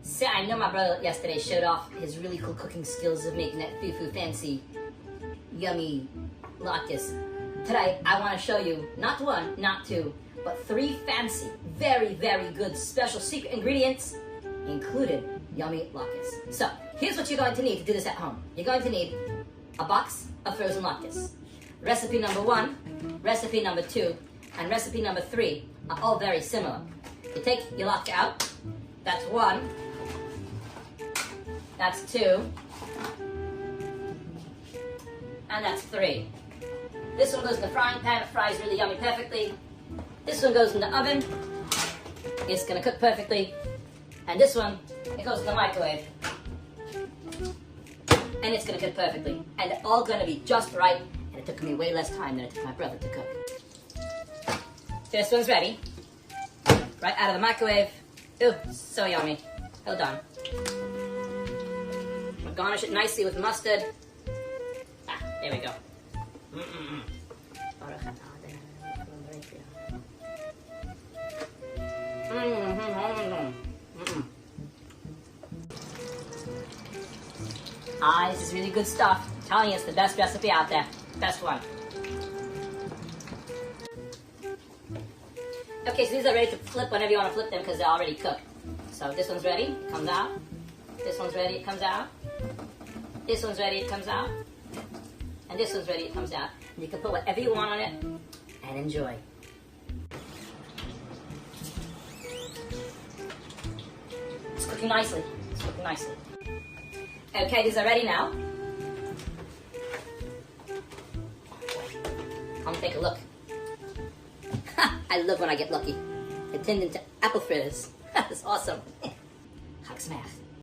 So I know my brother yesterday showed off his really cool cooking skills of making that foo-foo fancy, yummy latkes. Today I want to show you not one, not two, but three fancy, very, very good special secret ingredients included yummy latkes. So here's what you're going to need to do this at home. You're going to need a box of frozen latkes. Recipe number 1, recipe number 2, and recipe number 3 are all very similar. You take your latke out. That's 1. That's 2. And that's 3. This one goes in the frying pan. It fries really yummy perfectly. This one goes in the oven. It's going to cook perfectly. And this one, it goes in the microwave. And it's going to cook perfectly. And they're all going to be just right. And it took me way less time than it took my brother to cook. This one's ready. Right out of the microwave. Ooh, so yummy. Hold on. We'll garnish it nicely with mustard. Ah, there we go. Ah, this is really good stuff. I'm telling you, it's the best recipe out there. Best one. Okay, so these are ready to flip whenever you want to flip them because they're already cooked. So this one's ready, it comes out. This one's ready, it comes out. This one's ready, it comes out. And this one's ready, it comes out. And you can put whatever you want on it and enjoy. It's cooking nicely. It's cooking nicely. Okay, these are ready now. Come take a look. I love when I get lucky. It turned into apple fritters. That's awesome. Hak smash.